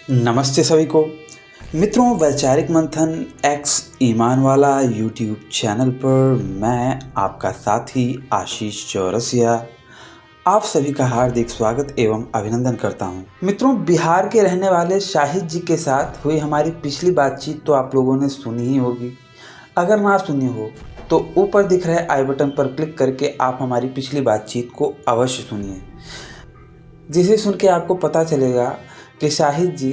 नमस्ते सभी को। मित्रों, वैचारिक मंथन एक्स ईमान वाला यूट्यूब चैनल पर मैं आपका साथी आशीष चौरसिया आप सभी का हार्दिक स्वागत एवं अभिनंदन करता हूं। मित्रों, बिहार के रहने वाले शाहिद जी के साथ हुई हमारी पिछली बातचीत तो आप लोगों ने सुनी ही होगी। अगर ना सुनी हो तो ऊपर दिख रहे आई बटन पर क्लिक करके आप हमारी पिछली बातचीत को अवश्य सुनिए, जिसे सुन के आपको पता चलेगा कि शाहिद जी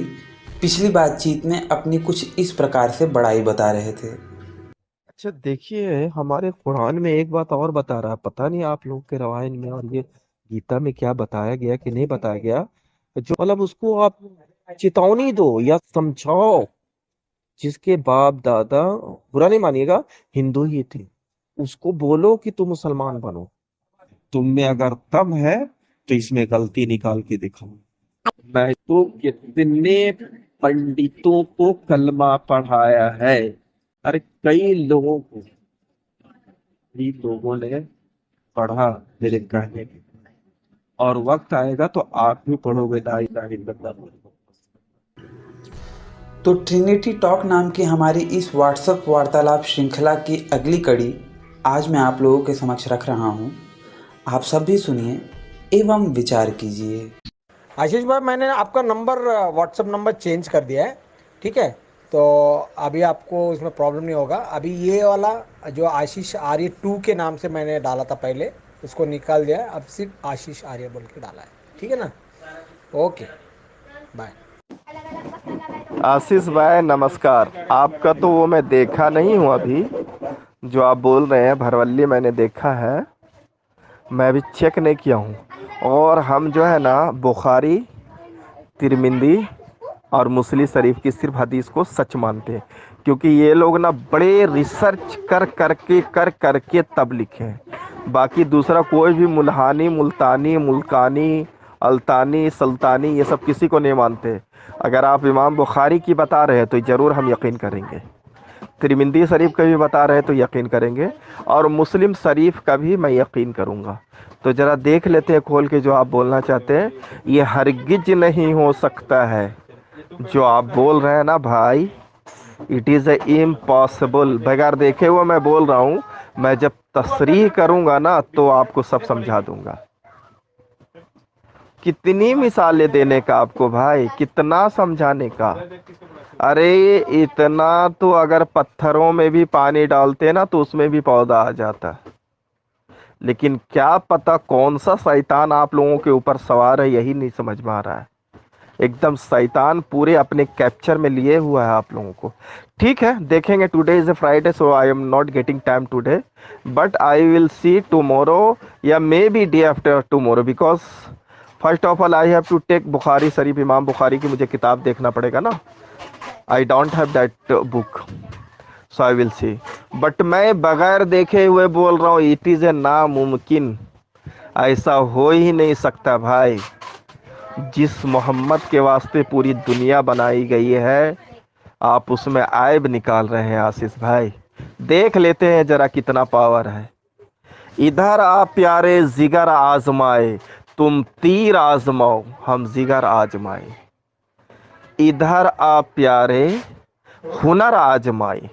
पिछली बातचीत में अपनी कुछ इस प्रकार से बड़ाई बता रहे थे। अच्छा देखिए, हमारे कुरान में एक बात और बता रहा है। पता नहीं आप लोग के रामायण में और ये गीता में क्या बताया गया कि नहीं बताया गया। जो मतलब उसको आप चेतावनी दो या समझाओ। जिसके बाप दादा, बुरा नहीं मानिएगा, हिंदू ही थे, उसको बोलो कि तुम मुसलमान बनो। तुम में अगर दम है तो इसमें गलती निकाल के दिखाओ। मैं तो कितने पंडितों को कलमा पढ़ाया है। अरे कई लोगों को भी लोगों ने पढ़ा मेरे कहने पे। और वक्त आएगा तो आप भी पढ़ोगे ला इलाहा इल्लल्लाह। तो ट्रिनिटी टॉक नाम की हमारी इस व्हाट्सएप वार्तालाप श्रृंखला की अगली कड़ी आज मैं आप लोगों के समक्ष रख रहा हूं। आप सब भी सुनिए एवं विचार कीजिए। आशीष भाई, मैंने आपका नंबर व्हाट्सअप नंबर चेंज कर दिया है। ठीक है, तो अभी आपको इसमें प्रॉब्लम नहीं होगा। अभी ये वाला जो आशीष आर्य 2 के नाम से मैंने डाला था पहले, उसको निकाल दिया है। अब सिर्फ आशीष आर्य बोल के डाला है। ठीक है ना? Okay, bye. आशीष भाई नमस्कार। आपका तो वो मैं देखा नहीं हूँ अभी, जो आप बोल रहे हैं भरवल्ली मैंने देखा है। मैं अभी चेक नहीं किया हूँ। और हम जो है ना बुखारी, तिरमिंदी और मुस्लिम शरीफ की सिर्फ हदीस को सच मानते हैं, क्योंकि ये लोग ना बड़े रिसर्च कर करके तब लिखे हैं। बाकी दूसरा कोई भी मुल्हानी, मुल्तानी, मुल्कानी, अल्तानी, सल्तानी ये सब किसी को नहीं मानते। अगर आप इमाम बुखारी की बता रहे हैं तो ज़रूर हम यकीन करेंगे। तिरमिंदी शरीफ का भी बता रहे हैं तो यकीन करेंगे। और मुस्लिम शरीफ का भी मैं यकीन करूँगा। तो ज़रा देख लेते हैं खोल के जो आप बोलना चाहते हैं। ये हरगिज नहीं हो सकता है जो आप बोल रहे हैं ना भाई। It is a impossible. बगैर देखे हुए मैं बोल रहा हूँ। मैं जब तसरीह करूँगा ना तो आपको सब समझा दूंगा। कितनी मिसालें देने का आपको भाई, कितना समझाने का। अरे इतना तो अगर पत्थरों में भी पानी डालते ना तो उसमें भी पौधा आ जाता। लेकिन क्या पता कौन सा शैतान आप लोगों के ऊपर सवार है, यही नहीं समझ में आ रहा है। एकदम शैतान पूरे अपने कैप्चर में लिए हुआ है आप लोगों को। ठीक है, देखेंगे। Today is a Friday so I am not getting time today, but I will see tomorrow या maybe day after tomorrow, because first of all I have to take Bukhari Sharif, इमाम Bukhari की मुझे किताब देखना पड़ेगा ना। I don't have that book, so I will see. But मैं बगैर देखे हुए बोल रहा हूँ, इट इज़ ए नामुमकिन। ऐसा हो ही नहीं सकता भाई। जिस मोहम्मद के वास्ते पूरी दुनिया बनाई गई है, आप उसमें ऐब निकाल रहे हैं आशीष भाई। देख लेते हैं जरा कितना पावर है। इधर आप प्यारे जिगर आजमाए, तुम तीर आजमाओ हम जिगर आजमाए। इधर आप प्यारे हुनर आजमाए,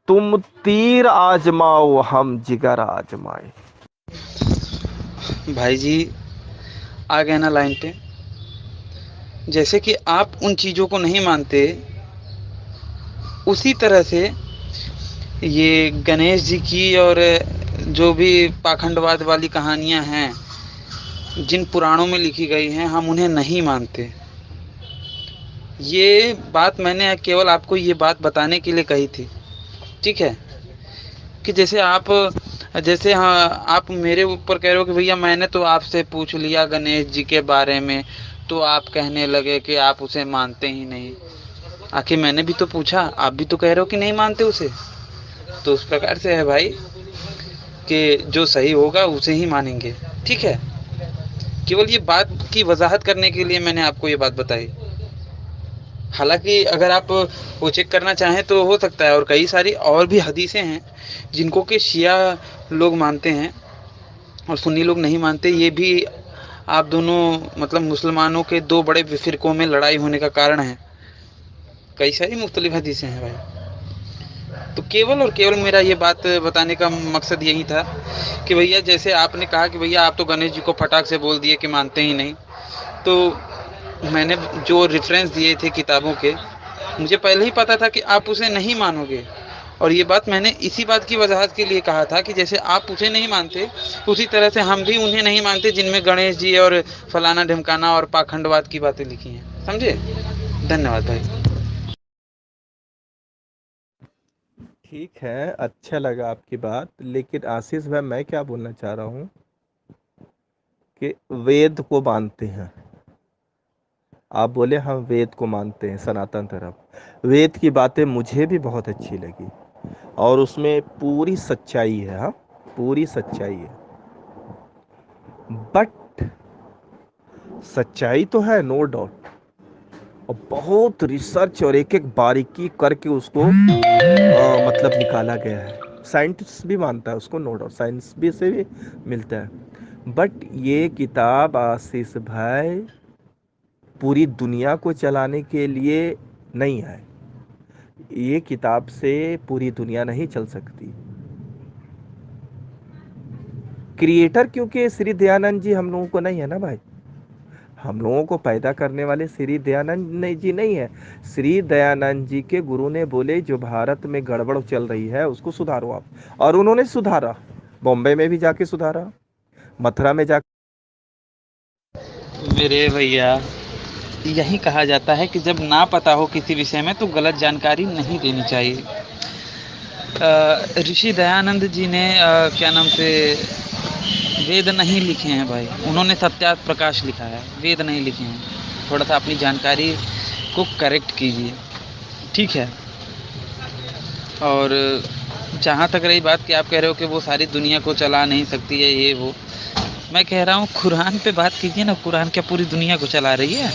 तुम तीर आजमाओ हम जिगर आजमाए। भाई जी आ गए ना लाइन पे। जैसे कि आप उन चीज़ों को नहीं मानते, उसी तरह से ये गणेश जी की और जो भी पाखंडवाद वाली कहानियाँ हैं जिन पुराणों में लिखी गई हैं, हम उन्हें नहीं मानते। ये बात मैंने केवल आपको ये बात बताने के लिए कही थी। ठीक है, कि जैसे हाँ, आप मेरे ऊपर कह रहे हो कि भैया मैंने तो आपसे पूछ लिया गणेश जी के बारे में, तो आप कहने लगे कि आप उसे मानते ही नहीं। आखिर मैंने भी तो पूछा, आप भी तो कह रहे हो कि नहीं मानते उसे। तो उस प्रकार से है भाई कि जो सही होगा उसे ही मानेंगे। ठीक है, केवल ये बात की वजाहत करने के लिए मैंने आपको ये बात बताई। हालांकि अगर आप वो चेक करना चाहें तो हो सकता है, और कई सारी और भी हदीसें हैं जिनको कि शिया लोग मानते हैं और सुन्नी लोग नहीं मानते। ये भी आप दोनों मतलब मुसलमानों के दो बड़े फिरकों में लड़ाई होने का कारण है। कई सारी मुख्तलिफ हदीसें हैं भाई। तो केवल और केवल मेरा ये बात बताने का मकसद यही था कि भैया जैसे आपने कहा कि भैया आप तो गणेश जी को फटाक से बोल दिए कि मानते ही नहीं, तो मैंने जो रेफरेंस दिए थे किताबों के, मुझे पहले ही पता था कि आप उसे नहीं मानोगे। और ये बात मैंने इसी बात की वजाहत के लिए कहा था कि जैसे आप उसे नहीं मानते, उसी तरह से हम भी उन्हें नहीं मानते जिनमें गणेश जी और फलाना ढिमकाना और पाखंडवाद की बातें लिखी हैं। समझे? धन्यवाद भाई। ठीक है, अच्छा लगा आपकी बात, लेकिन आशीष भाई मैं क्या बोलना चाह रहा हूँ कि वेद को मानते हैं। आप बोले हम वेद को मानते हैं, सनातन धर्म। वेद की बातें मुझे भी बहुत अच्छी लगी और उसमें पूरी सच्चाई है। हाँ, पूरी सच्चाई है। बट सच्चाई तो है, नो डाउट, और बहुत रिसर्च और एक एक बारीकी करके उसको मतलब निकाला गया है। साइंटिस्ट भी मानता है उसको, नो डाउट, साइंस भी से भी मिलता है। बट ये किताब आशीष भाई पूरी दुनिया को चलाने के लिए नहीं है। ये किताब से पूरी दुनिया नहीं चल सकती। क्रिएटर क्योंकि श्री दयानंद जी हम लोगों को नहीं है ना भाई। हम लोगों को पैदा करने वाले श्री दयानंद जी नहीं है। श्री दयानंद जी के गुरु ने बोले जो भारत में गड़बड़ चल रही है उसको सुधारो आप, और उन्होंने सुधारा। बॉम्बे में भी जाके सुधारा, मथुरा में जाके। मेरे भैया, यही कहा जाता है कि जब ना पता हो किसी विषय में तो गलत जानकारी नहीं देनी चाहिए। ऋषि दयानंद जी ने क्या नाम से वेद नहीं लिखे हैं भाई, उन्होंने सत्यार्थ प्रकाश लिखा है, वेद नहीं लिखे हैं। थोड़ा सा अपनी जानकारी को करेक्ट कीजिए, ठीक है? और जहाँ तक रही बात कि आप कह रहे हो कि वो सारी दुनिया को चला नहीं सकती है ये वो, मैं कह रहा हूँ कुरान पे बात कीजिए ना। कुरान क्या पूरी दुनिया को चला रही है?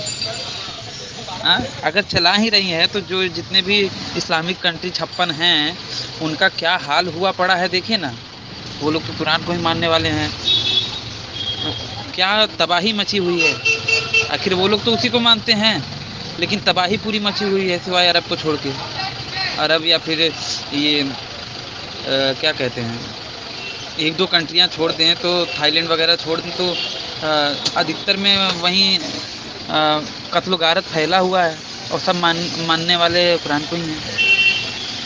हाँ, अगर चला ही रही है तो जो जितने भी इस्लामिक कंट्री 56 हैं उनका क्या हाल हुआ पड़ा है देखिए ना। वो लोग तो कुरान को ही मानने वाले हैं, क्या तबाही मची हुई है। आखिर वो लोग तो उसी को मानते हैं, लेकिन तबाही पूरी मची हुई है सिवाय अरब को छोड़ के। अरब या फिर ये क्या कहते हैं, एक दो कंट्रियां छोड़ दें तो थाईलैंड वगैरह छोड़ दें तो अधिकतर में वहीं कत्ल गारत फैला हुआ है और सब मानने वाले कुरान को ही हैं।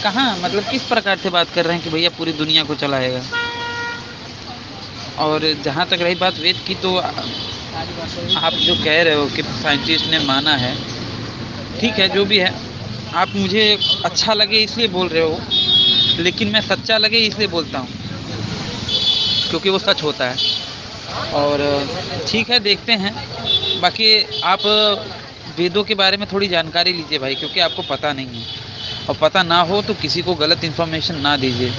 कहाँ मतलब किस प्रकार से बात कर रहे हैं कि भैया पूरी दुनिया को चलाएगा? और जहाँ तक रही बात वेद की, तो आप जो कह रहे हो कि साइंटिस्ट ने माना है, ठीक है, जो भी है। आप मुझे अच्छा लगे इसलिए बोल रहे हो, लेकिन मैं सच्चा लगे इसलिए बोलता हूँ, क्योंकि वो सच होता है। और ठीक है, देखते हैं। बाकी आप वेदों के बारे में थोड़ी जानकारी लीजिए भाई, क्योंकि आपको पता नहीं है, और पता ना हो तो किसी को गलत इन्फॉर्मेशन ना दीजिए।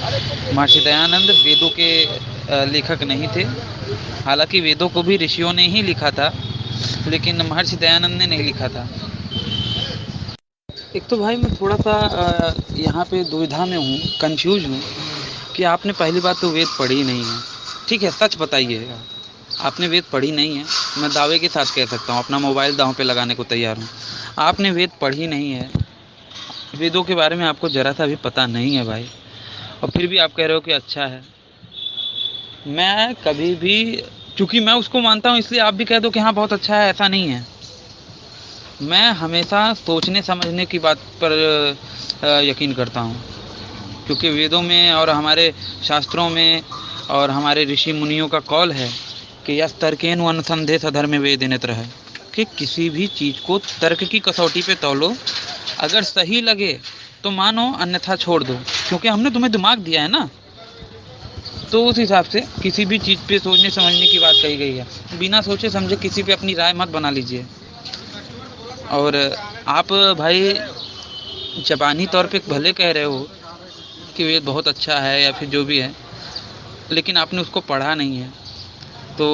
महर्षि दयानंद वेदों के लेखक नहीं थे। हालांकि वेदों को भी ऋषियों ने ही लिखा था, लेकिन महर्षि दयानंद ने नहीं लिखा था। एक तो भाई मैं थोड़ा सा यहाँ पे दुविधा में हूँ, कंफ्यूज हूँ कि आपने पहली बात तो वेद पढ़ी नहीं है। ठीक है, सच बताइएगा, आपने वेद पढ़ी नहीं है। मैं दावे के साथ कह सकता हूँ, अपना मोबाइल दांव पे लगाने को तैयार हूँ। आपने वेद पढ़ी नहीं है, वेदों के बारे में आपको ज़रा सा भी पता नहीं है भाई, और फिर भी आप कह रहे हो कि अच्छा है। मैं कभी भी, चूँकि मैं उसको मानता हूँ इसलिए आप भी कह दो कि हाँ बहुत अच्छा है, ऐसा नहीं है। मैं हमेशा सोचने समझने की बात पर यकीन करता हूँ, क्योंकि वेदों में और हमारे शास्त्रों में और हमारे ऋषि मुनियों का कौल है कि यस तर्केन अनुसंधे सधर्म वेद नेत्र है, कि किसी भी चीज़ को तर्क की कसौटी पे तौलो, अगर सही लगे तो मानो, अन्यथा छोड़ दो, क्योंकि हमने तुम्हें दिमाग दिया है ना। तो उस हिसाब से किसी भी चीज़ पे सोचने समझने की बात कही गई है। बिना सोचे समझे किसी पे अपनी राय मत बना लीजिए। और आप भाई ज़बानी तौर पे भले कह रहे हो कि वेद बहुत अच्छा है या फिर जो भी है, लेकिन आपने उसको पढ़ा नहीं है। तो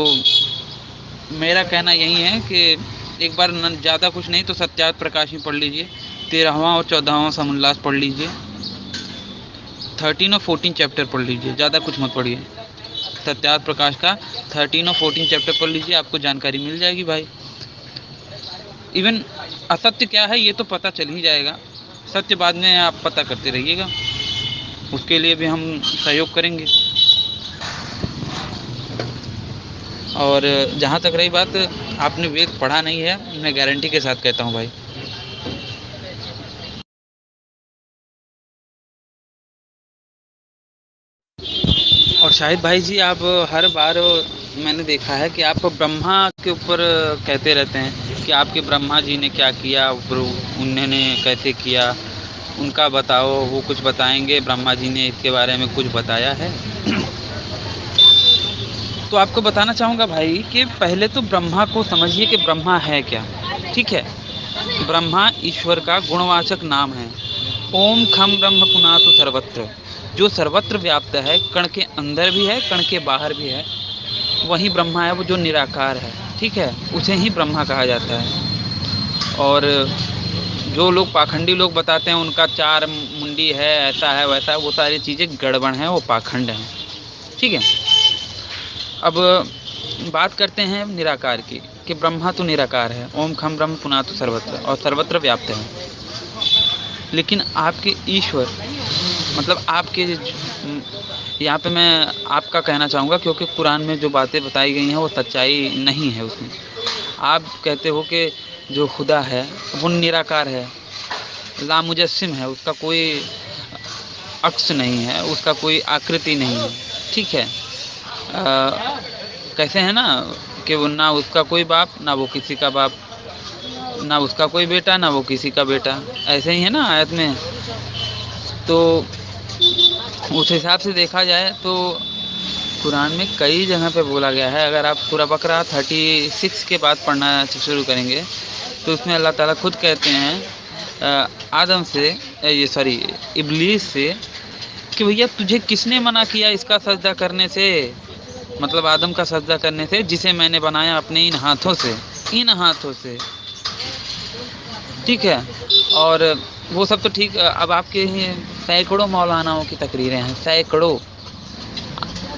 मेरा कहना यही है कि एक बार ज़्यादा कुछ नहीं तो सत्यार्थ प्रकाश ही पढ़ लीजिए, 13वां और 14वां समोल्लास पढ़ लीजिए, 13 और 14 चैप्टर पढ़ लीजिए, ज़्यादा कुछ मत पढ़िए। सत्यार्थ प्रकाश का 13 और 14 चैप्टर पढ़ लीजिए, आपको जानकारी मिल जाएगी भाई। इवन असत्य क्या है ये तो पता चल ही जाएगा, सत्य बाद में आप पता करते रहिएगा, उसके लिए भी हम सहयोग करेंगे। और जहाँ तक रही बात, आपने वेद पढ़ा नहीं है, मैं गारंटी के साथ कहता हूँ भाई। और शाहिद भाई जी, आप हर बार मैंने देखा है कि आप ब्रह्मा के ऊपर कहते रहते हैं कि आपके ब्रह्मा जी ने क्या किया, उन्होंने कैसे किया, उनका बताओ, वो कुछ बताएंगे, ब्रह्मा जी ने इसके बारे में कुछ बताया है। तो आपको बताना चाहूँगा भाई कि पहले तो ब्रह्मा को समझिए कि ब्रह्मा है क्या। ठीक है, ब्रह्मा ईश्वर का गुणवाचक नाम है। ओम खम ब्रह्म पुनातु सर्वत्र, जो सर्वत्र व्याप्त है, कण के अंदर भी है, कण के बाहर भी है, वही ब्रह्मा है, वो जो निराकार है। ठीक है, उसे ही ब्रह्मा कहा जाता है। और जो लोग पाखंडी लोग बताते हैं उनका 4 मुंडी है, ऐसा है वैसा है, वो सारी चीज़ें गड़बड़ हैं, वो पाखंड हैं। ठीक है, अब बात करते हैं निराकार की, कि ब्रह्मा तो निराकार है, ओम खम ब्रह्म पुनातु सर्वत्र, और सर्वत्र व्याप्त है। लेकिन आपके ईश्वर, मतलब आपके, यहाँ पे मैं आपका कहना चाहूँगा, क्योंकि कुरान में जो बातें बताई गई हैं वो सच्चाई नहीं है उसमें। आप कहते हो कि जो खुदा है वो निराकार है, लामुजस्सिम है, उसका कोई अक्स नहीं है, उसका कोई आकृति नहीं है। ठीक है, कैसे है ना कि वो ना उसका कोई बाप, ना वो किसी का बाप, ना उसका कोई बेटा, ना वो किसी का बेटा, ऐसे ही है ना आयत में। तो उस हिसाब से देखा जाए तो कुरान में कई जगह पे बोला गया है। अगर आप सूरह बकरा 36 के बाद पढ़ना शुरू करेंगे तो उसमें अल्लाह ताला खुद कहते हैं आदम से, ये सॉरी इब्लीस से, कि भैया तुझे किसने मना किया इसका सजदा करने से, मतलब आदम का सजदा करने से, जिसे मैंने बनाया अपने इन हाथों से, इन हाथों से। ठीक है, और वो सब तो ठीक। अब आपके सैकड़ों मौलानाओं की तकरीरें हैं, सैकड़ों,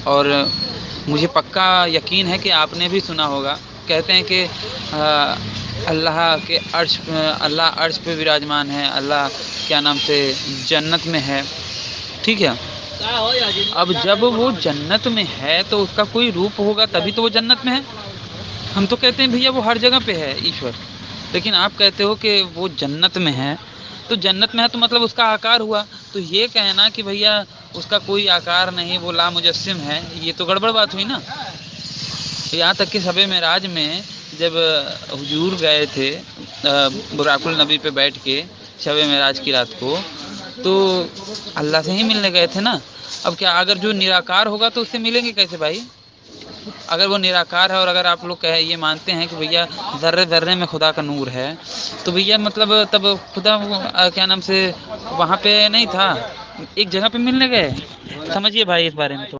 और मुझे पक्का यकीन है कि आपने भी सुना होगा। कहते हैं कि अल्लाह अर्श पे विराजमान है, अल्लाह क्या नाम से जन्नत में है। ठीक है, अब जब वो जन्नत में है तो उसका कोई रूप होगा तभी तो वो जन्नत में है। हम तो कहते हैं भैया वो हर जगह पे है ईश्वर, लेकिन आप कहते हो कि वो जन्नत में है, तो जन्नत में है तो मतलब उसका आकार हुआ। तो ये कहना कि भैया उसका कोई आकार नहीं, वो लामुजस्सिम है, ये तो गड़बड़ बात हुई ना। यहाँ तक कि शब मेराज में जब हुजूर गए थे बुराकुल नबी पे बैठ के शब मेराज की रात को, तो अल्लाह से ही मिलने गए थे ना। अब क्या, अगर जो निराकार होगा तो उससे मिलेंगे कैसे भाई? अगर वो निराकार है और अगर आप लोग कहे ये मानते हैं कि भैया ज़र्रे ज़र्रे में खुदा का नूर है, तो भैया मतलब तब खुदा क्या नाम से वहाँ पे नहीं था, एक जगह पे मिलने गए। समझिए भाई इस बारे में तो।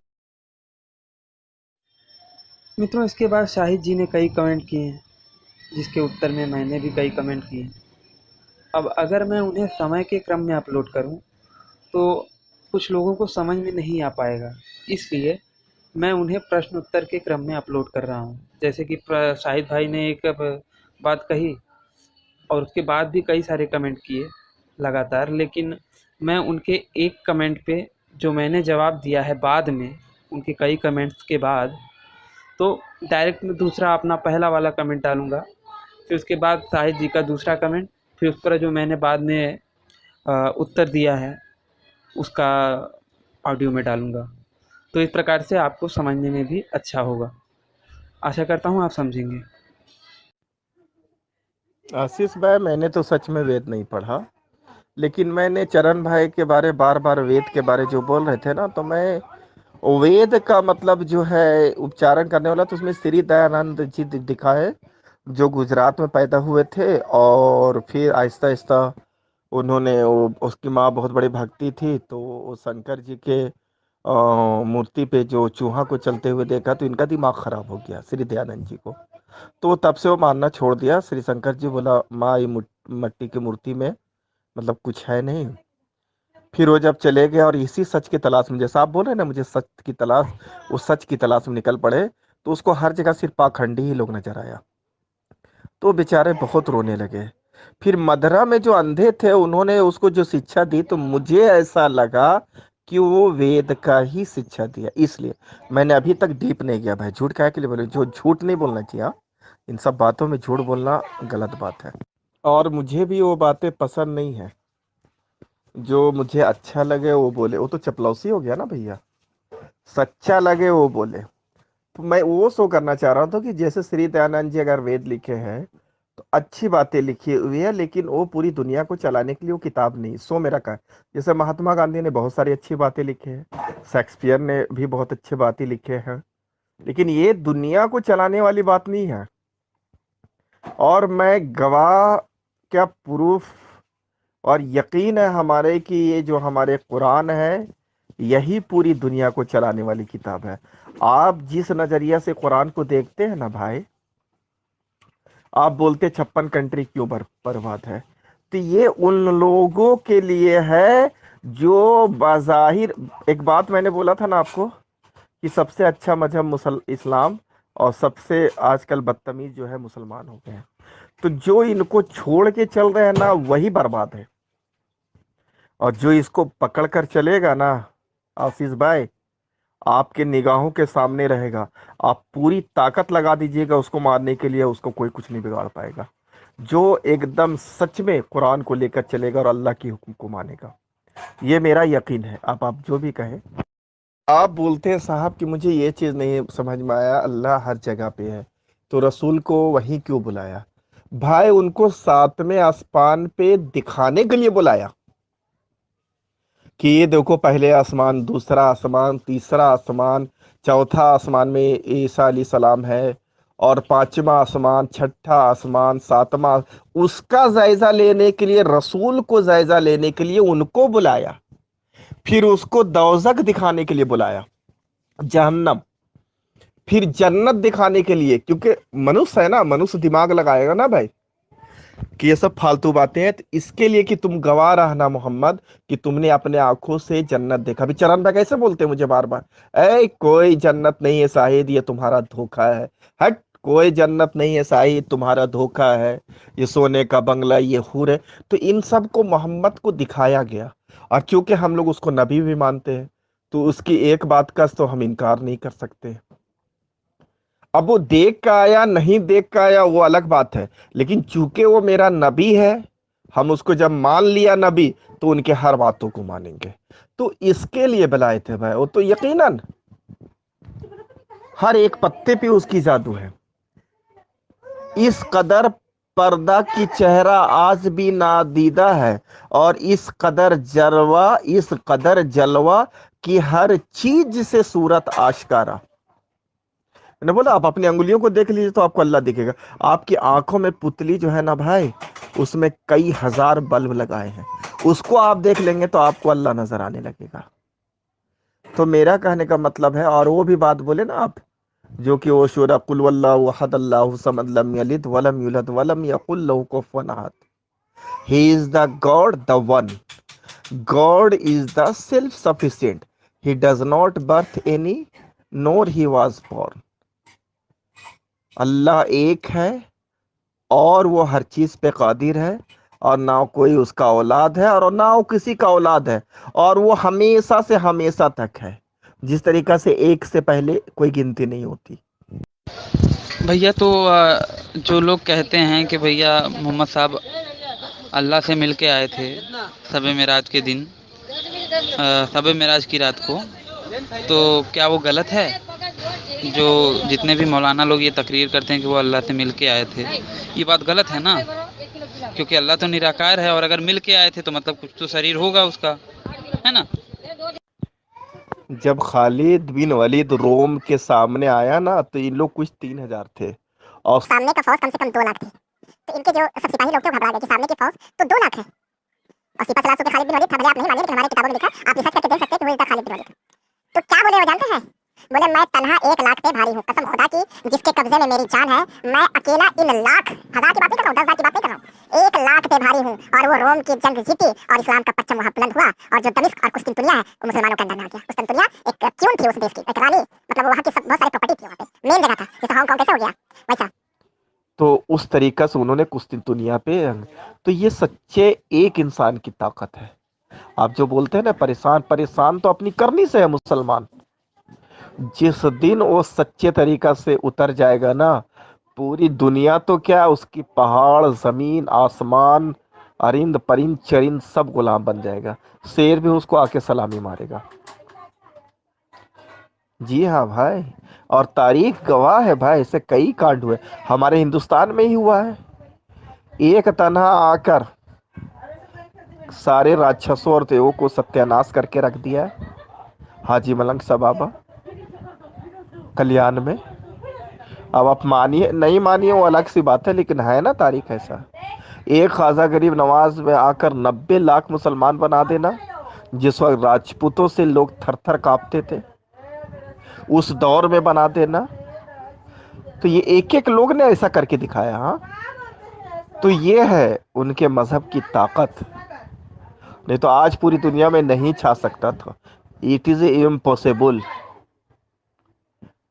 मित्रों, इसके बाद शाहिद जी ने कई कमेंट किए हैं, जिसके उत्तर में मैंने भी कई कमेंट किए। अब अगर मैं उन्हें समय के क्रम में अपलोड करूं तो कुछ लोगों को समझ में नहीं आ पाएगा, इसलिए मैं उन्हें प्रश्न उत्तर के क्रम में अपलोड कर रहा हूं। जैसे कि शाहिद भाई ने एक बात कही और उसके बाद भी कई सारे कमेंट किए लगातार, लेकिन मैं उनके एक कमेंट पे जो मैंने जवाब दिया है बाद में, उनके कई कमेंट्स के बाद, तो डायरेक्ट मैं दूसरा अपना पहला वाला कमेंट डालूँगा, फिर उसके बाद शाहिद जी का दूसरा कमेंट, फिर उस पर जो मैंने बाद में उत्तर दिया है उसका ऑडियो में डालूँगा। तो इस प्रकार से आपको समझने में भी अच्छा होगा। आशा करता हूँ आप समझेंगे। आशीष भाई, मैंने तो सच में वेद नहीं पढ़ा, लेकिन मैंने चरण भाई के बारे बार बार वेद के बारे जो बोल रहे थे ना, तो मैं वेद का मतलब जो है उच्चारण करने वाला, तो उसमें श्री दयानंद जी दिखा है, जो गुजरात में पैदा हुए थे और फिर आहिस्ता आहिस्ता उन्होंने उसकी माँ बहुत बड़ी भक्ति थी, तो वो शंकर जी के मूर्ति पे जो चूहा को चलते हुए देखा तो इनका दिमाग खराब हो गया श्री दयानंद जी को। तो तब से वो मानना छोड़ दिया। श्री शंकर जी बोला, माँ ये मट्टी की मूर्ति में मतलब कुछ है नहीं, फिर वो जब चले गए और इसी सच की तलाश में, जैसा आप बोल रहे हैं ना मुझे सच की तलाश, उस सच की तलाश में निकल पड़े, तो उसको हर जगह सिर्फ पाखंडी ही लोग नजर आया। तो बेचारे बहुत रोने लगे। फिर मदरा में जो अंधे थे उन्होंने उसको जो शिक्षा दी, तो मुझे ऐसा लगा कि वो वेद का ही शिक्षा दिया। इसलिए मैंने अभी तक डीप नहीं गया भाई। झूठ काहे के लिए बोले, जो झूठ नहीं बोलना चाहिए, हाँ? इन सब बातों में झूठ बोलना गलत बात है। और मुझे भी वो बातें पसंद नहीं है। जो मुझे अच्छा लगे वो बोले, वो तो चपलौसी हो गया ना भैया। सच्चा लगे वो बोले। तो मैं वो शो करना चाह रहा था कि जैसे श्री दयानंद जी अगर वेद लिखे हैं तो अच्छी बातें लिखी हुई है, लेकिन वो पूरी दुनिया को चलाने के लिए वो किताब नहीं। सो मेरा कहा, जैसे महात्मा गांधी ने बहुत सारी अच्छी बातें लिखी हैं, शेक्सपियर ने भी बहुत अच्छी बातें लिखे हैं, लेकिन ये दुनिया को चलाने वाली बात नहीं है। और मैं गवाह, क्या प्रूफ और यकीन है हमारे कि ये जो हमारे कुरान है यही पूरी दुनिया को चलाने वाली किताब है। आप जिस नजरिया से कुरान को देखते हैं ना भाई, आप बोलते 56 कंट्री क्यों बर्बाद है, तो ये उन लोगों के लिए है जो बाज़ाहिर, एक बात मैंने बोला था ना आपको कि सबसे अच्छा मजहब इस्लाम और सबसे आजकल बदतमीज जो है मुसलमान हो गए हैं। तो जो इनको छोड़ के चल रहे हैं ना वही बर्बाद है, और जो इसको पकड़ कर चलेगा ना आशीष भाई, आपके निगाहों के सामने रहेगा। आप पूरी ताकत लगा दीजिएगा उसको मारने के लिए, उसको कोई कुछ नहीं बिगाड़ पाएगा। जो एकदम सच में कुरान को लेकर चलेगा और अल्लाह की हुक्म को मानेगा, ये मेरा यकीन है। आप जो भी कहें। आप बोलते हैं साहब कि मुझे ये चीज़ नहीं समझ में आया, अल्लाह हर जगह पे है, तो रसूल को वहीं क्यों बुलाया? भाई उनको सातवें आसमान पे दिखाने के लिए बुलाया कि ये देखो पहले आसमान, दूसरा आसमान, तीसरा आसमान, चौथा आसमान में ईसा अलैहिस्सलाम है, और पांचवा आसमान, छठा आसमान, सातवां, उसका जायजा लेने के लिए, रसूल को जायजा लेने के लिए उनको बुलाया। फिर उसको दोज़ख दिखाने के लिए बुलाया, जहन्नम, फिर जन्नत दिखाने के लिए, क्योंकि मनुष्य है ना, मनुष्य दिमाग लगाएगा ना भाई कि ये सब फालतू बातें हैं। तो इसके लिए कि तुम गवाह रहना मोहम्मद कि तुमने अपने आंखों से जन्नत देखा। अभी चरण भाई कैसे बोलते हैं मुझे बार बार, ए कोई जन्नत नहीं है शाहिद, ये तुम्हारा धोखा है। हट, कोई जन्नत नहीं है शाहिद, तुम्हारा धोखा है, ये सोने का बंगला, ये हूर है। तो इन सब को मोहम्मद को दिखाया गया, और क्योंकि हम लोग उसको नबी भी मानते हैं तो उसकी एक बात का तो हम इनकार नहीं कर सकते। अब वो देख का आया नहीं देख का आया वो अलग बात है, लेकिन चूंकि वो मेरा नबी है, हम उसको जब मान लिया नबी तो उनके हर बातों को मानेंगे। तो इसके लिए बुलाए थे भाई, वो तो यकीनन हर एक पत्ते पे उसकी जादू है। इस कदर पर्दा की चेहरा आज भी नादीदा है, और इस कदर जलवा की हर चीज से सूरत आशकारा। मैंने बोला आप अपनी अंगुलियों को देख लीजिए तो आपको अल्लाह दिखेगा। आपकी आंखों में पुतली जो है ना भाई, उसमें कई हजार बल्ब लगाए हैं, उसको आप देख लेंगे तो आपको अल्लाह नजर आने लगेगा। तो मेरा कहने का मतलब है, और वो भी बात बोले ना आप, जो कि वो शूरा कुल वल्लाहु अहद अल्लाहु समद लम यलिद वलम यूलद वलम यकुल लहू कुफुवन अहद। He is the god, the one. God is the self sufficient, he does not birth any nor he was born. Allah एक है और वो हर चीज पे कादिर है, और ना कोई उसका औलाद है और ना वो किसी का औलाद है, और वो हमेशा से हमेशा तक है, जिस तरीका से एक से पहले कोई गिनती नहीं होती। भैया तो जो लोग कहते हैं कि भैया मोहम्मद साहब अल्लाह से मिल के आए थे शब मेराज के दिन, शब मेराज की रात को, तो क्या वो गलत है? जो जितने भी मौलाना लोग ये तकरीर करते हैं कि वो अल्लाह से मिल के आए थे, ये बात गलत है ना? क्योंकि अल्लाह तो निराकार है, और अगर मिल के आए थे तो मतलब कुछ तो शरीर होगा उसका, है ना? जब खालिद बिन वलीद रोम के सामने आया ना तो इन लोग कुछ 3000 थे, और सामने का फौज कम से कम 2 लाख थी। तो इनके जो सब सिपाही लोग थे वो घबरा गए कि सामने की फौज तो 2 लाख है, और सिपा सलार खालिद बिन वलीद था। भले आप नहीं मानिए लेकिन हमारी किताबों में लिखा, आप रिसर्च करके देख सकते हैं कि वो इनका खालिद बिन वलीद। तो क्या बोले वो जानते हैं? बोले मैं तन्हा 1 लाख पे भारी हूँ, कसम खुदा की जिसके कब्जे में मेरी जान है, मैं अकेला इन लाख हजार की बात नहीं कर रहा हूँ, 10,000 की बात नहीं कर रहा हूँ, 1 लाख पे भारी हूँ और वो रोम की जंग जीती और इस्लाम का परचम वहाँ बुलंद हुआ और जो दमिश्क और कुस्तिनतुनिया है वो मुसलमानों के अंदर में आ गया। कुस्तिनतुनिया एक क्यून थी उस देश की, एक रानी, मतलब वहाँ की सब बहुत सारी प्रॉपर्टी थी, वहाँ पे मेन जगह था, जैसे हांगकांग कैसे हो गया वैसा। तो उस तरीका से उन्होंने कुस्तिनतुनिया पे। तो ये सच्चे एक इंसान की ताकत है। आप जो बोलते हैं ना परेशान, परेशान तो अपनी करनी से है मुसलमान। जिस दिन वो सच्चे तरीका से उतर जाएगा ना, पूरी दुनिया तो क्या, उसकी पहाड़, जमीन, आसमान, अरिंद परिंद चरिंद सब गुलाम बन जाएगा। शेर भी उसको आके सलामी मारेगा। जी हाँ भाई, और तारीख गवाह है भाई, ऐसे कई कांड हुए। हमारे हिंदुस्तान में ही हुआ है। एक तन्हा आकर सारे राक्षसों और देवों को सत्यानाश करके रख दिया है। हाजी मलंग सबाबा कल्याण में। अब आप मानिए नहीं मानिए वो अलग सी बात है, लेकिन है ना तारीख ऐसा। एक ख्वाजा गरीब नवाज में आकर 90 लाख मुसलमान बना देना, जिस वक्त राजपूतों से लोग थर थर कांपते थे, उस दौर में बना देना। तो ये एक एक लोग ने ऐसा करके दिखाया। हाँ, तो ये है उनके मजहब की ताकत। नहीं तो आज पूरी दुनिया में नहीं छा सकता था। It is impossible.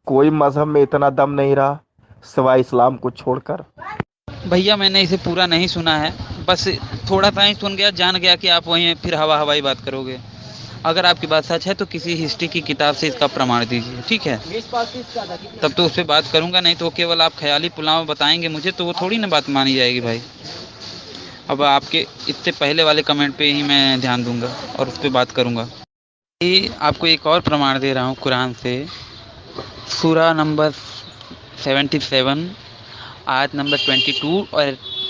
कोई मजहब में इतना दम नहीं रहा सिवाय इस्लाम को छोड़कर। भैया मैंने इसे पूरा नहीं सुना है, बस थोड़ा सा ही सुन गया, जान गया कि आप वहीं फिर हवा हवाई बात करोगे। अगर आपकी बात सच है तो किसी हिस्ट्री की किताब से इसका प्रमाण दीजिए, ठीक है? तब तो उस पर बात करूंगा, नहीं तो केवल आप ख्याली पुलाव बताएंगे मुझे तो वो थोड़ी ना बात मानी जाएगी भाई। अब आपके इससे पहले वाले कमेंट पे ही मैं ध्यान दूंगा और उस पर बात करूंगा। ये आपको एक और प्रमाण दे रहा हूँ कुरान से, सूरा नंबर 77 आयत नंबर 22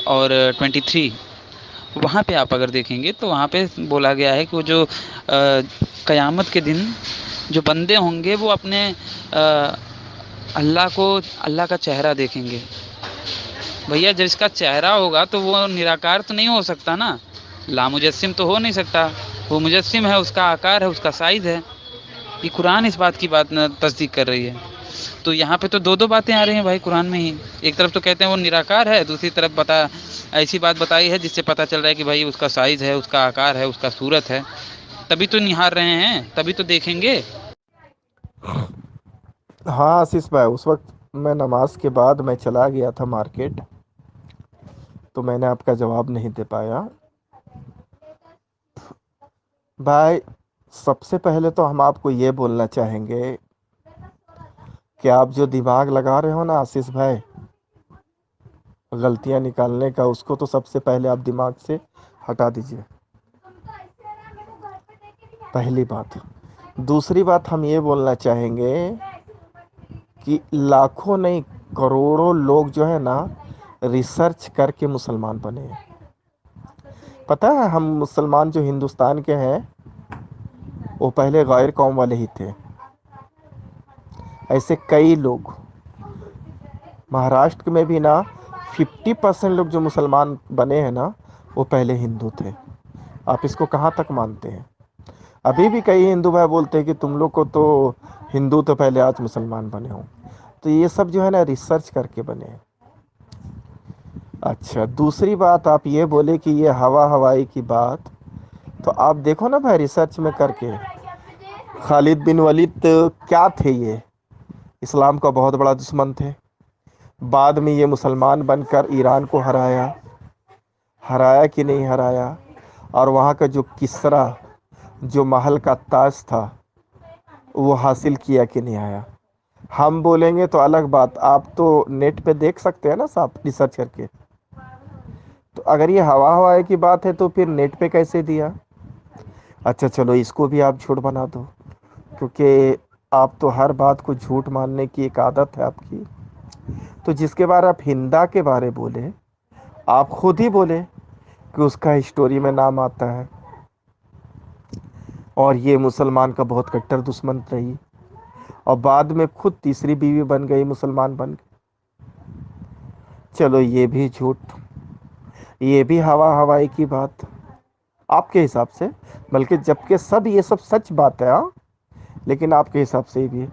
और 23। वहाँ पे आप अगर देखेंगे तो वहाँ पे बोला गया है कि वो जो क़यामत के दिन जो बंदे होंगे वो अपने अल्लाह का चेहरा देखेंगे। भैया जिसका चेहरा होगा तो वो निराकार तो नहीं हो सकता ना, लामुजस्सिम तो हो नहीं सकता। वो मुजस्सिम है, उसका आकार है, उसका साइज है। ये कुरान इस बात की बात तस्दीक कर रही है। तो यहाँ पे तो दो दो बातें आ रही हैं भाई कुरान में ही। एक तरफ तो कहते हैं वो निराकार है, दूसरी तरफ ऐसी बात बताई है जिससे पता चल रहा है कि भाई उसका साइज है, उसका आकार है, उसका सूरत है। तभी तो निहार रहे हैं, तभी तो देखेंगे। हाँ आशीष भाई, उस वक्त मैं नमाज के बाद मैं चला गया था मार्केट, तो मैंने आपका जवाब नहीं दे पाया। भाई सबसे पहले तो हम आपको ये बोलना चाहेंगे कि आप जो दिमाग लगा रहे हो ना आशीष भाई, गलतियां निकालने का, उसको तो सबसे पहले आप दिमाग से हटा दीजिए, पहली बात। दूसरी बात हम ये बोलना चाहेंगे कि लाखों नहीं करोड़ों लोग जो है ना रिसर्च करके मुसलमान बने हैं। पता है हम मुसलमान जो हिंदुस्तान के हैं वो पहले गैर कौम वाले ही थे। ऐसे कई लोग महाराष्ट्र में भी ना 50% लोग जो मुसलमान बने हैं ना वो पहले हिंदू थे। आप इसको कहाँ तक मानते हैं? अभी भी कई हिंदू भाई बोलते हैं कि तुम लोग को तो हिंदू तो पहले आज मुसलमान बने हो। तो ये सब जो है ना रिसर्च करके बने हैं। अच्छा, दूसरी बात आप ये बोले कि ये हवा हवाई की बात, तो आप देखो ना भाई रिसर्च में करके, खालिद बिन वलीद क्या थे? ये इस्लाम का बहुत बड़ा दुश्मन थे। बाद में ये मुसलमान बनकर ईरान को हराया कि नहीं हराया? और वहाँ का जो किसरा जो महल का ताज था वो हासिल किया कि नहीं आया? हम बोलेंगे तो अलग बात, आप तो नेट पे देख सकते हैं ना साहब रिसर्च करके। तो अगर ये हवा हवाई की बात है तो फिर नेट पे कैसे दिया? अच्छा चलो इसको भी आप झूठ बना दो, क्योंकि आप तो हर बात को झूठ मानने की एक आदत है आपकी। तो जिसके बारे आप हिंदा के बारे बोले, आप खुद ही बोले कि उसका हिस्टोरी में नाम आता है और ये मुसलमान का बहुत कट्टर दुश्मन रही, और बाद में खुद तीसरी बीवी बन गई, मुसलमान बन गई। चलो ये भी झूठ, ये भी हवा हवाई की बात आपके हिसाब से, बल्कि जबकि सब ये सब सच बात है। हाँ, लेकिन आपके हिसाब से भी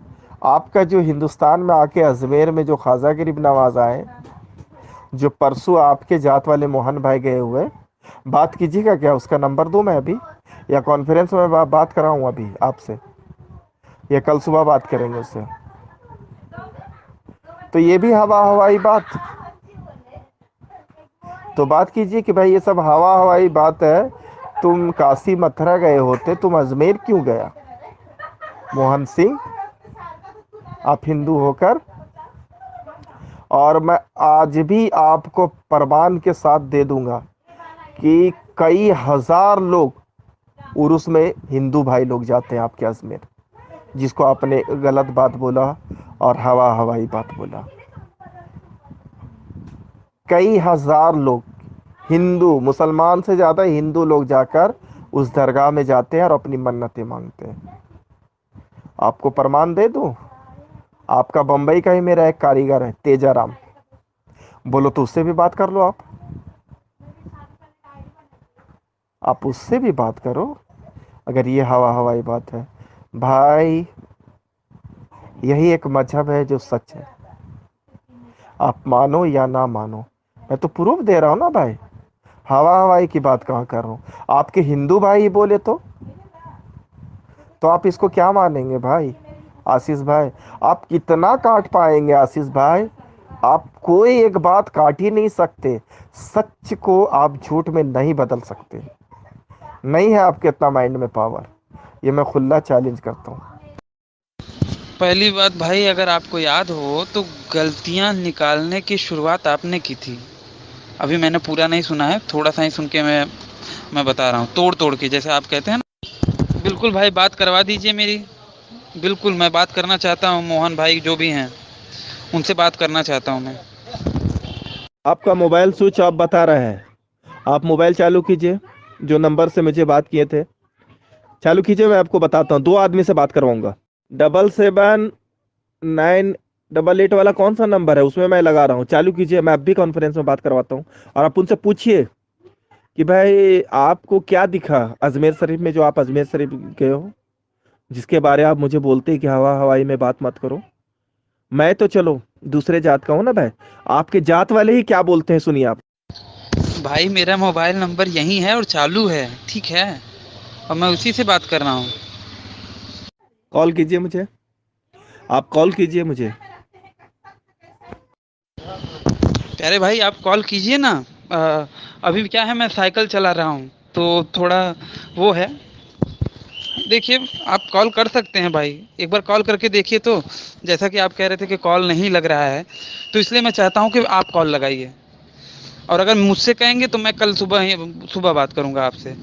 आपका जो हिंदुस्तान में आके अजमेर में जो ख्वाजा गरीब नवाज आए, जो परसों आपके जात वाले मोहन भाई गए हुए, बात कीजिएगा क्या? उसका नंबर दूं मैं अभी, या कॉन्फ्रेंस में बात कराऊं अभी आपसे, या कल सुबह बात करेंगे उससे? तो ये भी हवा हवाई बात। तो बात कीजिए कि भाई ये सब हवा हवाई बात है। तुम काशी मथुरा गए होते, तुम अजमेर क्यों गया मोहन सिंह? आप हिंदू होकर। और मैं आज भी आपको प्रमाण के साथ दे दूंगा कि कई हजार लोग उर्स में हिंदू भाई लोग जाते हैं आपके अजमेर, जिसको आपने गलत बात बोला और हवा हवाई बात बोला। कई हजार लोग, हिंदू, मुसलमान से ज्यादा हिंदू लोग जाकर उस दरगाह में जाते हैं और अपनी मन्नतें मांगते हैं। आपको प्रमाण दे दूं? आपका बंबई का ही मेरा एक कारीगर है तेजाराम, बोलो तो उससे भी बात कर लो। आप उससे भी बात करो अगर ये हवा हवाई बात है। भाई यही एक मजहब है जो सच है, आप मानो या ना मानो। मैं तो प्रूफ दे रहा हूं ना भाई, हवा हवाई की बात कहाँ कर रहा हूं। आपके हिंदू भाई ही बोले तो आप इसको क्या मानेंगे भाई? आशीष भाई, आप कितना काट पाएंगे आशीष भाई? आप कोई एक बात काट ही नहीं सकते। सच को आप झूठ में नहीं बदल सकते। नहीं है आपके इतना माइंड में पावर। ये मैं खुला चैलेंज करता हूँ। पहली बात भाई, अगर आपको याद हो तो गलतियां निकालने की शुरुआत आपने की थी। अभी मैंने पूरा नहीं सुना है, थोड़ा सा ही सुन के मैं बता रहा हूँ, तोड़ तोड़ के, जैसे आप कहते हैं ना। बिल्कुल भाई, बात करवा दीजिए मेरी। बिल्कुल मैं बात करना चाहता हूँ, मोहन भाई जो भी हैं उनसे बात करना चाहता हूँ मैं। आपका मोबाइल स्विच ऑफ बता रहा है। आप मोबाइल चालू कीजिए, जो नंबर से मुझे बात किए थे चालू कीजिए। मैं आपको बताता हूँ, 2 आदमी से बात करवाऊंगा। 779888 वाला कौन सा नंबर है? उसमें मैं लगा रहा हूँ, चालू कीजिए। मैं अब भी कॉन्फ्रेंस में बात करवाता हूँ। और आप उनसे पूछिए कि भाई आपको क्या दिखा अजमेर शरीफ में, जो आप अजमेर शरीफ गए हो, जिसके बारे आप मुझे बोलते हैं कि हवा हवाई में बात मत करो। मैं तो चलो दूसरे जात का हूं ना भाई, आपके जात वाले ही क्या बोलते हैं सुनिए आप। भाई मेरा मोबाइल नंबर यही है और चालू है, ठीक है, और मैं उसी से बात कर रहा हूँ। कॉल कीजिए मुझे, आप कॉल कीजिए मुझे। प्यारे भाई आप कॉल कीजिए ना। अभी क्या है, मैं साइकिल चला रहा हूँ तो थोड़ा वो है। देखिए, आप कॉल कर सकते हैं भाई, एक बार कॉल करके देखिए। तो जैसा कि आप कह रहे थे कि कॉल नहीं लग रहा है, तो इसलिए मैं चाहता हूँ कि आप कॉल लगाइए। और अगर मुझसे कहेंगे तो मैं कल सुबह बात करूँगा आपसे,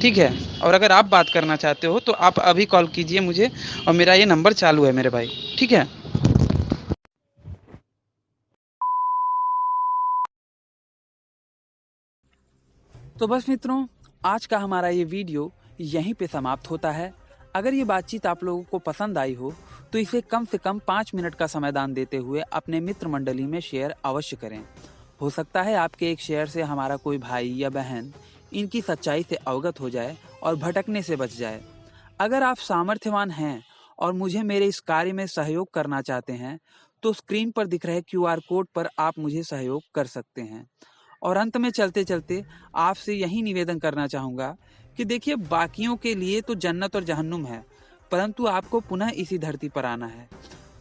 ठीक है। और अगर आप बात करना चाहते हो तो आप अभी कॉल कीजिए मुझे, और मेरा ये नंबर चालू है मेरे भाई, ठीक है। तो बस मित्रों, आज का हमारा ये वीडियो यहीं पे समाप्त होता है। अगर ये बातचीत आप लोगों को पसंद आई हो तो इसे कम से कम 5 मिनट का समाधान देते हुए अपने मित्र मंडली में शेयर अवश्य करें। हो सकता है आपके एक शेयर से हमारा कोई भाई या बहन इनकी सच्चाई से अवगत हो जाए और भटकने से बच जाए। अगर आप सामर्थ्यवान हैं और मुझे मेरे इस कार्य में सहयोग करना चाहते हैं तो स्क्रीन पर दिख रहे QR कोड पर आप मुझे सहयोग कर सकते हैं। और अंत में चलते चलते आपसे यही निवेदन करना चाहूँगा कि देखिए, बाकियों के लिए तो जन्नत और जहन्नुम है, परंतु आपको पुनः इसी धरती पर आना है।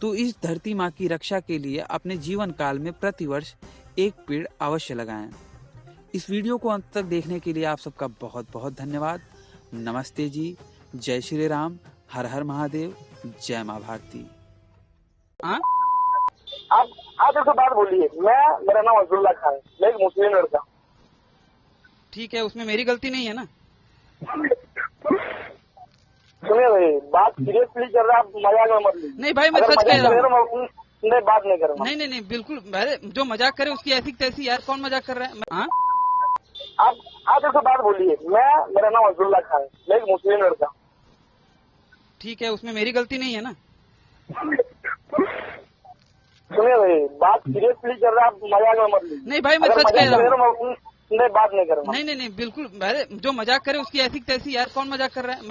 तो इस धरती माँ की रक्षा के लिए अपने जीवन काल में प्रतिवर्ष एक पेड़ अवश्य लगाएं। इस वीडियो को अंत तक देखने के लिए आप सबका बहुत बहुत धन्यवाद। नमस्ते जी, जय श्री राम, हर हर महादेव, जय माँ भारती। आप ऐसे बात बोलिए। मेरा नाम अब्दुल्ला खान है, मैं एक मुस्लिम लड़का। ठीक है, उसमें मेरी गलती नहीं है ना। सुनिए भाई, बात सीरियसली कर रहा, आप मजाक में मत लीजिए। नहीं भाई, मैं सच कह रहा हूँ। मैं बात नहीं करूँगा। नहीं बिल्कुल, जो मजाक करे उसकी ऐसी तैसी, यार कौन मजाक कर रहा है। हाँ, आप ऐसे बात बोलिए। मेरा नाम अब्दुल्ला खान है, मैं एक मुस्लिम लड़का। ठीक है, उसमें मेरी गलती नहीं है ना। सुनिए भाई, बात सीरियसली कर रहा, आप मजाक में मत लीजिए। नहीं भाई, मैं सच कह रहा हूँ। मैं बात नहीं करूँगा। नहीं बिल्कुल, जो मजाक करे उसकी ऐसी तैसी, यार कौन मजाक कर रहा है। मैं